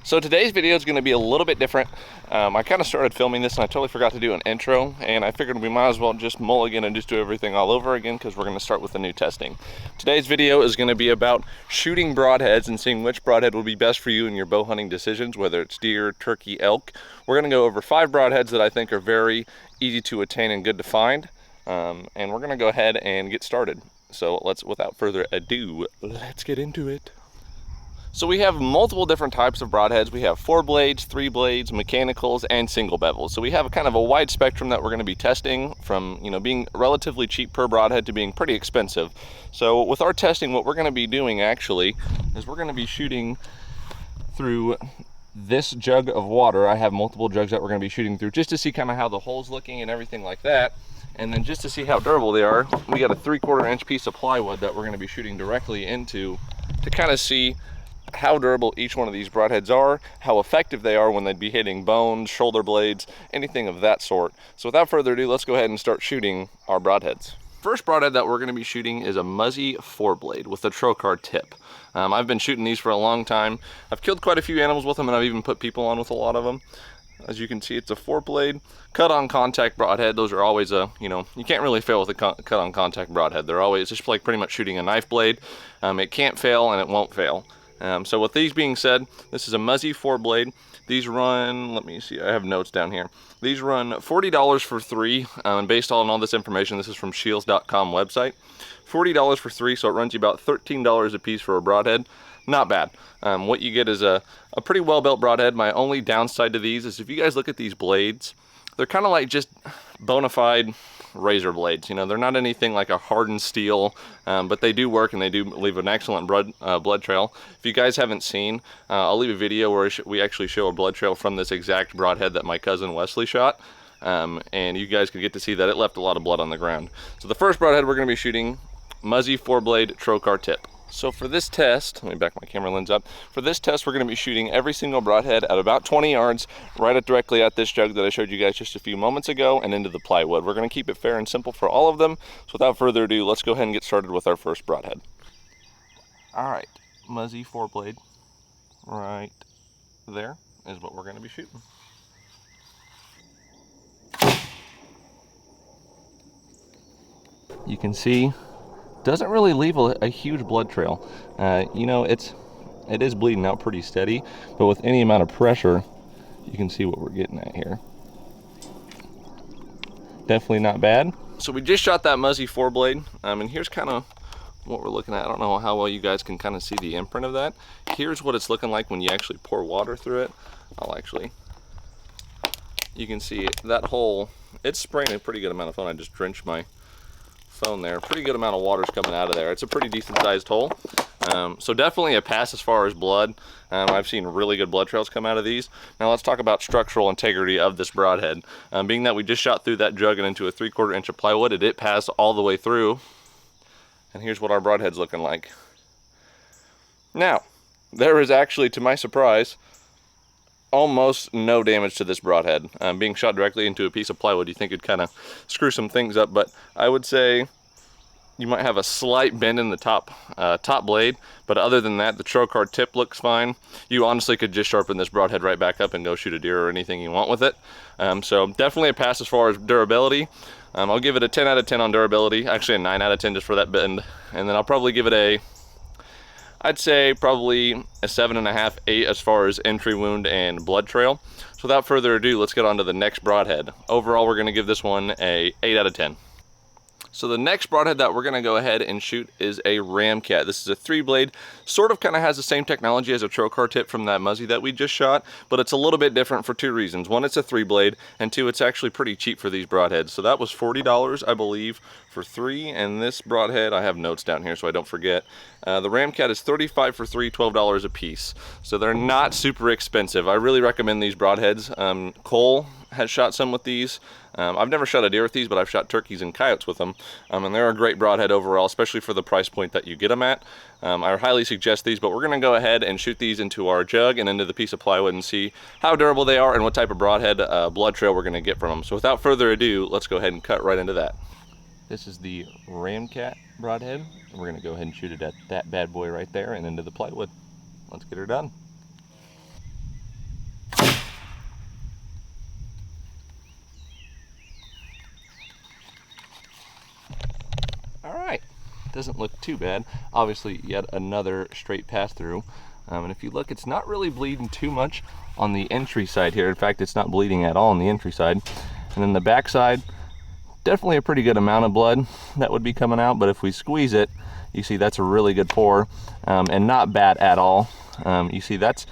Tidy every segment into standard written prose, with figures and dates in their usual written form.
So today's video is going to be a little bit different. I kind of started filming this and I totally forgot to do an intro, and I figured we might as well just mulligan and just do everything all over again because we're going to start with the new testing. Today's video is going to be about shooting broadheads and seeing which broadhead will be best for you in your bow hunting decisions, whether it's deer, turkey, elk. We're going to go over 5 broadheads that I think are very easy to attain and good to find, and we're going to go ahead and get started. So without further ado, let's get into it. So we have multiple different types of broadheads. We have 4 blades, 3 blades, mechanicals, and single bevels. So we have kind of a wide spectrum that we're going to be testing, from being relatively cheap per broadhead to being pretty expensive. So with our testing, what we're going to be doing actually is we're going to be shooting through this jug of water. I have multiple jugs that we're going to be shooting through just to see kind of how the hole's looking and everything like that. And then just to see how durable they are, we got a 3/4 inch piece of plywood that we're going to be shooting directly into to kind of see how durable each one of these broadheads are, how effective they are when they'd be hitting bones, shoulder blades, anything of that sort. So without further ado, let's go ahead and start shooting our broadheads. First broadhead that we're going to be shooting is a Muzzy 4-blade with a trocar tip. I've been shooting these for a long time. I've killed quite a few animals with them, and I've even put people on with a lot of them. As you can see, it's a 4-blade cut on contact broadhead. Those are always you can't really fail with a cut on contact broadhead. They're always just like pretty much shooting a knife blade. It can't fail and it won't fail. So with these being said, this is a Muzzy 4-blade. These run, let me see, I have notes down here. These run $40 for 3, and based on all this information, this is from shields.com website. $40 for 3, so it runs you about $13 a piece for a broadhead. Not bad. What you get is a pretty well-built broadhead. My only downside to these is if you guys look at these blades, they're kind of like just bona fide razor blades. They're not anything like a hardened steel, but they do work and they do leave an excellent blood trail. If you guys haven't seen, I'll leave a video where we actually show a blood trail from this exact broadhead that my cousin Wesley shot, and you guys can get to see that it left a lot of blood on the ground. So the first broadhead we're going to be shooting, Muzzy 4-blade trocar tip. So for this test, let me back my camera lens up. For this test, we're going to be shooting every single broadhead at about 20 yards, directly at this jug that I showed you guys just a few moments ago, and into the plywood. We're going to keep it fair and simple for all of them. So without further ado, let's go ahead and get started with our first broadhead. All right, Muzzy 4-blade, right there is what we're going to be shooting. You can see, doesn't really leave a huge blood trail. It is bleeding out pretty steady, but with any amount of pressure, you can see what we're getting at here. Definitely not bad. So we just shot that Muzzy 4-blade, and here's kind of what we're looking at. I don't know how well you guys can kind of see the imprint of that. Here's what it's looking like when you actually pour water through it. You can see that hole, it's spraying a pretty good amount of foam. I just drenched my phone there. Pretty good amount of water's coming out of there. It's a pretty decent sized hole. So definitely a pass as far as blood. I've seen really good blood trails come out of these. Now let's talk about structural integrity of this broadhead. Being that we just shot through that jug and into a 3/4 inch of plywood, it passed all the way through. And here's what our broadhead's looking like. Now, there is actually, to my surprise, almost no damage to this broadhead. Being shot directly into a piece of plywood, you think it'd kind of screw some things up, but I would say you might have a slight bend in the top blade, but other than that, the trocar tip looks fine. You honestly could just sharpen this broadhead right back up and go shoot a deer or anything you want with it. So definitely a pass as far as durability. I'll give it a 10 out of 10 on durability, actually a 9 out of 10 just for that bend, and then I'll probably give it I'd say probably a 7.5, 8 as far as entry wound and blood trail. So without further ado, let's get on to the next broadhead. Overall, we're going to give this one a 8 out of 10. So the next broadhead that we're going to go ahead and shoot is a Ramcat. This is a 3-blade, sort of kind of has the same technology as a trocar tip from that Muzzy that we just shot, but it's a little bit different for 2 reasons. One, it's a 3-blade, and 2, it's actually pretty cheap for these broadheads. So that was $40, I believe, for 3, and this broadhead, I have notes down here so I don't forget. The Ramcat is $35 for 3, $12 a piece. So they're not super expensive. I really recommend these broadheads. Cole has shot some with these. I've never shot a deer with these, but I've shot turkeys and coyotes with them, and they're a great broadhead overall, especially for the price point that you get them at. I highly suggest these, but we're going to go ahead and shoot these into our jug and into the piece of plywood and see how durable they are and what type of broadhead blood trail we're going to get from them. So without further ado, let's go ahead and cut right into that. This is the Ramcat broadhead, and we're going to go ahead and shoot it at that bad boy right there and into the plywood. Let's get her done. doesn't look too bad. Obviously, yet another straight pass through. And if you look, it's not really bleeding too much on the entry side here. In fact, it's not bleeding at all on the entry side. And then the back side, definitely a pretty good amount of blood that would be coming out. But if we squeeze it, you see that's a really good pour, and not bad at all. You see that's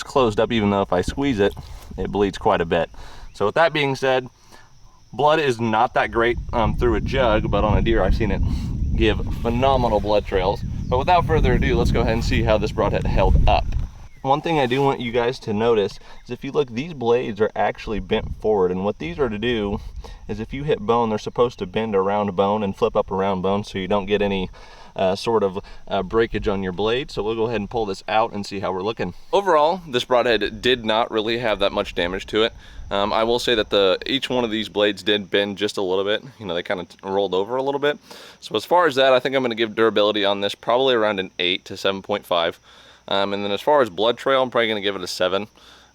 closed up, even though if I squeeze it, it bleeds quite a bit. So with that being said, blood is not that great through a jug, but on a deer I've seen it give phenomenal blood trails. But without further ado, let's go ahead and see how this broadhead held up. One thing I do want you guys to notice is if you look, these blades are actually bent forward, and what these are to do is if you hit bone, they're supposed to bend around bone and flip up around bone so you don't get any sort of breakage on your blade. So we'll go ahead and pull this out and see how we're looking. Overall, this broadhead did not really have that much damage to it. I will say that each one of these blades did bend just a little bit. You know, they kind of rolled over a little bit. So as far as that, I think I'm going to give durability on this probably around an 8 to 7.5. And then as far as blood trail, I'm probably going to give it a 7.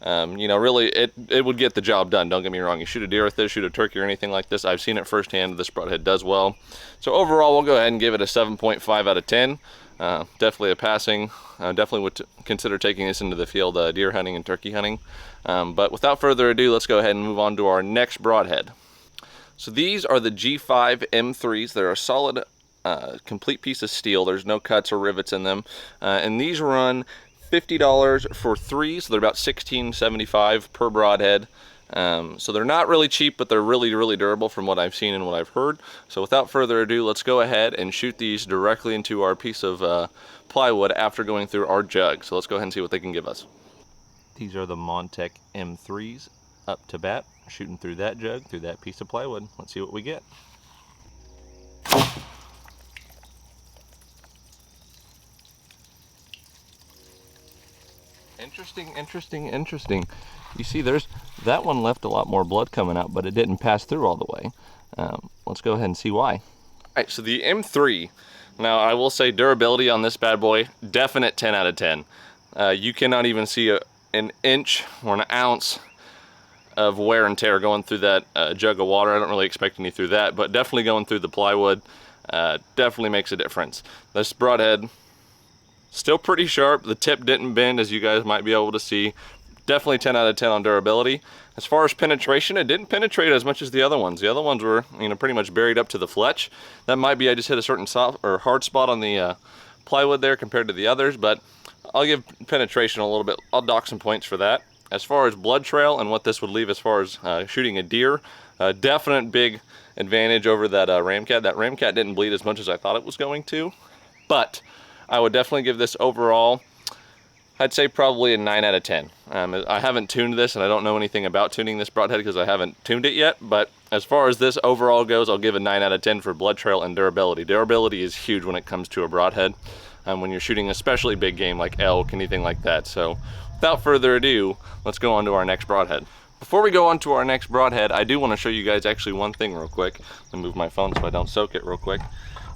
You know, really, it would get the job done. Don't get me wrong. You shoot a deer with this, shoot a turkey or anything like this, I've seen it firsthand. This broadhead does well. So overall, we'll go ahead and give it a 7.5 out of 10. Definitely a passing. Definitely would consider taking this into the field deer hunting and turkey hunting. But without further ado, let's go ahead and move on to our next broadhead. So these are the G5 M3s. They're a solid complete piece of steel. There's no cuts or rivets in them. And these run $50 for 3, so they're about $16.75 per broadhead. So they're not really cheap, but they're really durable from what I've seen and what I've heard. So without further ado, let's go ahead and shoot these directly into our piece of plywood after going through our jug. So let's go ahead and see what they can give us. These are the Montec M3s up to bat, shooting through that jug, through that piece of plywood. Let's see what we get. Interesting. You see, that one left a lot more blood coming out, but it didn't pass through all the way. Let's go ahead and see why. All right, so the M3. Now, I will say durability on this bad boy, definite 10 out of 10. You cannot even see an inch or an ounce of wear and tear going through that jug of water. I don't really expect any through that, but definitely going through the plywood definitely makes a difference. This broadhead, still pretty sharp. The tip didn't bend, as you guys might be able to see. Definitely 10 out of 10 on durability. As far as penetration, it didn't penetrate as much as the other ones. The other ones were, you know, pretty much buried up to the fletch. That might be I just hit a certain soft or hard spot on the plywood there compared to the others, but I'll give penetration a little bit. I'll dock some points for that. As far as blood trail and what this would leave as far as shooting a deer, definite big advantage over that Ramcat. That Ramcat didn't bleed as much as I thought it was going to, but I would definitely give this overall, I'd say probably a 9 out of 10. I haven't tuned this, and I don't know anything about tuning this broadhead because I haven't tuned it yet, but as far as this overall goes, I'll give a 9 out of 10 for blood trail and durability. Durability is huge when it comes to a broadhead, when you're shooting especially big game like elk, anything like that. So without further ado, let's go on to our next broadhead. Before we go on to our next broadhead, I do want to show you guys actually one thing real quick. Let me move my phone so I don't soak it real quick.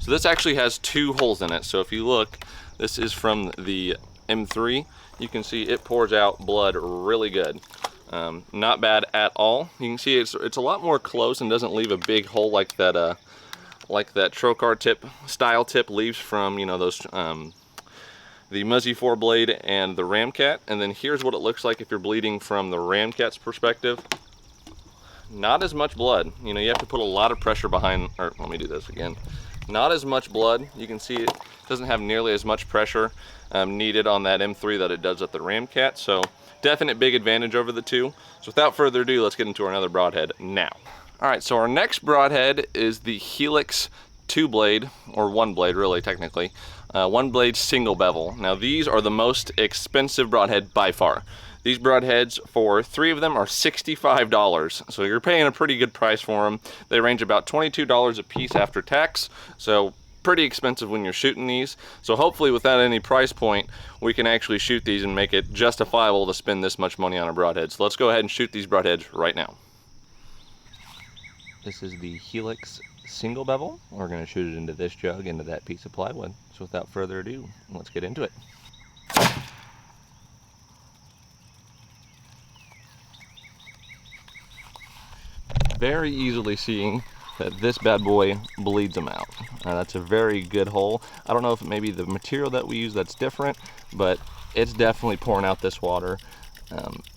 So this actually has 2 holes in it. So if you look, this is from the M3. You can see it pours out blood really good. Not bad at all. You can see it's a lot more close and doesn't leave a big hole like that trocar tip style tip leaves from, you know, those the Muzzy 4-blade and the Ramcat. And then here's what it looks like if you're bleeding from the Ramcat's perspective. Not as much blood. You know, you have to put a lot of pressure behind, or let me do this again. Not as much blood. You can see it doesn't have nearly as much pressure needed on that M3 that it does at the Ramcat. So definite big advantage over the two. So without further ado, let's get into another broadhead now. All right, so our next broadhead is the Helix 2-blade, or 1-blade really technically, 1-blade single bevel. Now these are the most expensive broadhead by far. These broadheads, for 3 of them, are $65. So you're paying a pretty good price for them. They range about $22 a piece after tax. So pretty expensive when you're shooting these. So hopefully without any price point, we can actually shoot these and make it justifiable to spend this much money on a broadhead. So let's go ahead and shoot these broadheads right now. This is the Helix single bevel. We're going to shoot it into this jug, into that piece of plywood. So without further ado, let's get into it. Very easily seeing that this bad boy bleeds them out. That's a very good hole. I don't know if it may be the material that we use that's different, but it's definitely pouring out this water.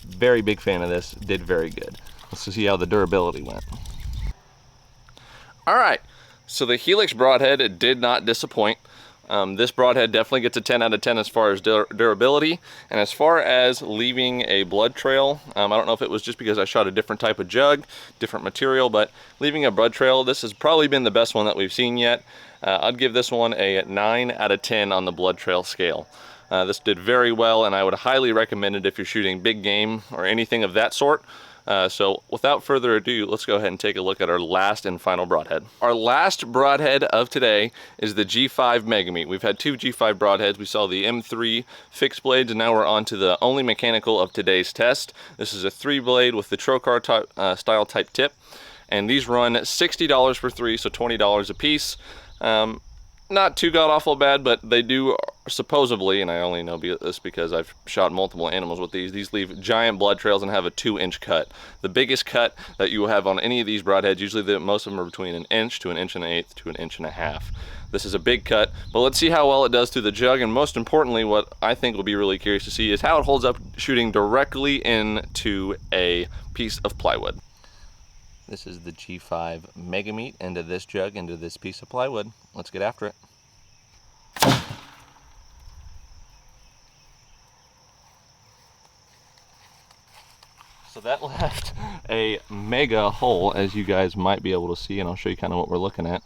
Very big fan of this, did very good. Let's see how the durability went. All right, so the Helix broadhead did not disappoint. This broadhead definitely gets a 10 out of 10 as far as durability, and as far as leaving a blood trail, I don't know if it was just because I shot a different type of jug, different material, but leaving a blood trail, this has probably been the best one that we've seen yet. I'd give this one a 9 out of 10 on the blood trail scale. This did very well, and I would highly recommend it if you're shooting big game or anything of that sort. So without further ado, let's go ahead and take a look at our last and final broadhead. Our last broadhead of today is the G5 Megameat. We've had two G5 broadheads. We saw the M3 fixed blades, and now we're on to the only mechanical of today's test. This is a 3-blade with the trocar type, style type tip, and these run $60 for 3, so $20 a piece. Not too god-awful bad, but they do supposedly, and I only know this because I've shot multiple animals with these leave giant blood trails and have a 2-inch cut. The biggest cut that you will have on any of these broadheads, usually most of them are between an inch to an inch and an eighth to an inch and a half. This is a big cut, but let's see how well it does through the jug, and most importantly, what I think will be really curious to see is how it holds up shooting directly into a piece of plywood. This is the G5 Megameat into this jug, into this piece of plywood. Let's get after it. So that left a mega hole, as you guys might be able to see, and I'll show you kind of what we're looking at.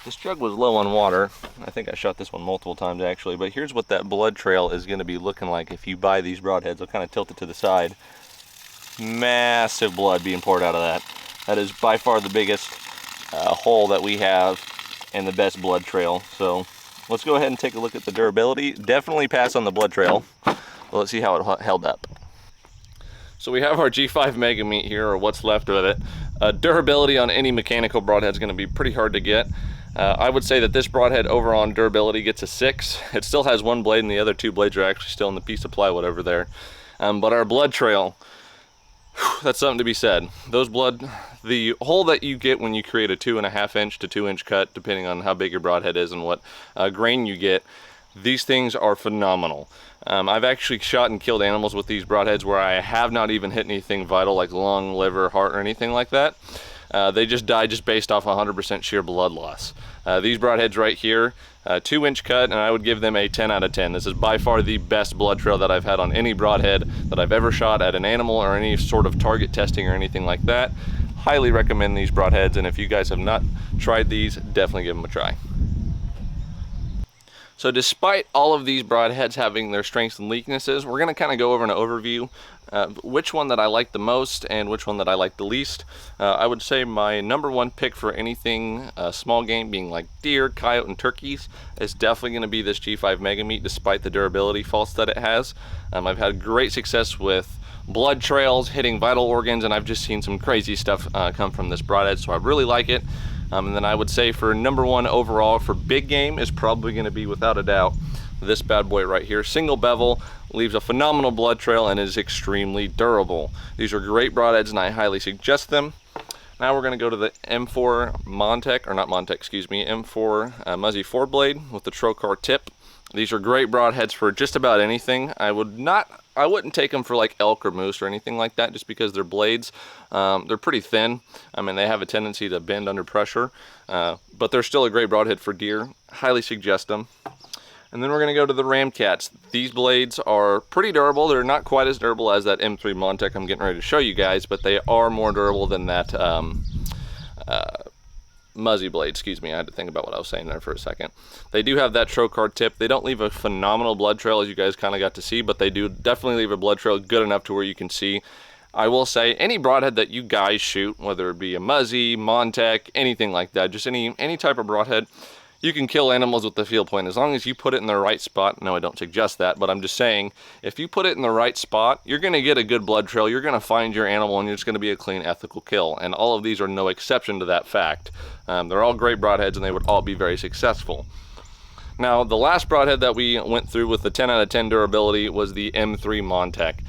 This jug was low on water. I think I shot this one multiple times actually, but here's what that blood trail is going to be looking like if you buy these broadheads. I'll kind of tilt it to the side. Massive blood being poured out of that. That is by far the biggest hole that we have and the best blood trail. So let's go ahead and take a look at the durability. Definitely pass on the blood trail, but let's see how it held up. So we have our G5 Megameat here, or what's left of it. Durability on any mechanical broadhead is going to be pretty hard to get. I would say that this broadhead over on durability gets a 6. It still has one blade, and the other 2 blades are actually still in the piece of plywood over there. But our blood trail, that's something to be said. The hole that you get when you create a 2.5 inch to 2 inch cut, depending on how big your broadhead is and what grain you get, these things are phenomenal. I've actually shot and killed animals with these broadheads where I have not even hit anything vital like lung, liver, heart, or anything like that. They just die just based off 100% sheer blood loss. These broadheads right here, 2 inch cut, and I would give them a 10 out of 10. This is by far the best blood trail that I've had on any broadhead that I've ever shot at an animal or any sort of target testing or anything like that. Highly recommend these broadheads, and if you guys have not tried these, definitely give them a try. So despite all of these broadheads having their strengths and weaknesses, we're going to kind of go over an overview, which one that I like the most and which one that I like the least. I would say my #1 pick for anything small game, being like deer, coyote, and turkeys, is definitely going to be this G5 Megameat, despite the durability faults that it has. I've had great success with blood trails, hitting vital organs, and I've just seen some crazy stuff come from this broadhead, so I really like it. And then I would say for #1 overall for big game is probably going to be, without a doubt, this bad boy right here. Single bevel, leaves a phenomenal blood trail, and is extremely durable. These are great broadheads, and I highly suggest them. Now we're going to go to the M4 Montec, or not Montec, excuse me, M4 Muzzy 4-blade with the trocar tip. These are great broadheads for just about anything. I wouldn't take them for like elk or moose or anything like that, just because their blades, they're pretty thin. I mean, they have a tendency to bend under pressure, but they're still a great broadhead for deer. Highly suggest them. And then we're going to go to the Ramcats. These blades are pretty durable. They're not quite as durable as that M3 Montec I'm getting ready to show you guys, but they are more durable than that Muzzy blade, excuse me. I had to think about what I was saying there for a second. They do have that trocar tip. They don't leave a phenomenal blood trail, as you guys kind of got to see, but they do definitely leave a blood trail good enough to where you can see. I will say, any broadhead that you guys shoot, whether it be a Muzzy, Montec, anything like that, just any type of broadhead, you can kill animals with the field point as long as you put it in the right spot. No, I don't suggest that, but I'm just saying, if you put it in the right spot, you're going to get a good blood trail. You're going to find your animal, and it's going to be a clean, ethical kill. And all of these are no exception to that fact. They're all great broadheads, and they would all be very successful. Now, the last broadhead that we went through with the 10 out of 10 durability was the M3 Montec.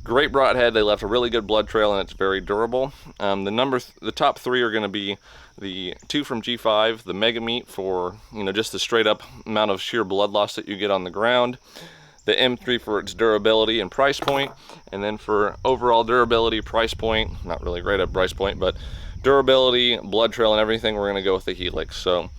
Great broadhead. They left a really good blood trail, and it's very durable. The top three are going to be the two from G5, the Megameat for, you know, just the straight up amount of sheer blood loss that you get on the ground. The M3 for its durability and price point, and then for overall durability, price point, not really great at price point, but durability, blood trail, and everything, we're going to go with the Helix. So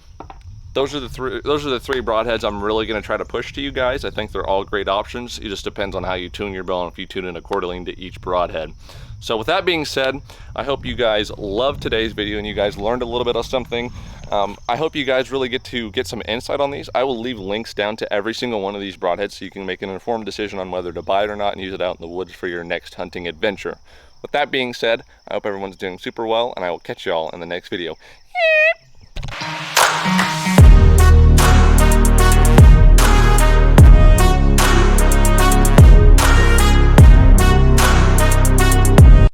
those are the three broadheads I'm really going to try to push to you guys. I think they're all great options. It just depends on how you tune your bow and if you tune in accordingly to each broadhead. So with that being said, I hope you guys loved today's video and you guys learned a little bit of something. I hope you guys really get some insight on these. I will leave links down to every single one of these broadheads so you can make an informed decision on whether to buy it or not and use it out in the woods for your next hunting adventure. With that being said, I hope everyone's doing super well, and I will catch y'all in the next video.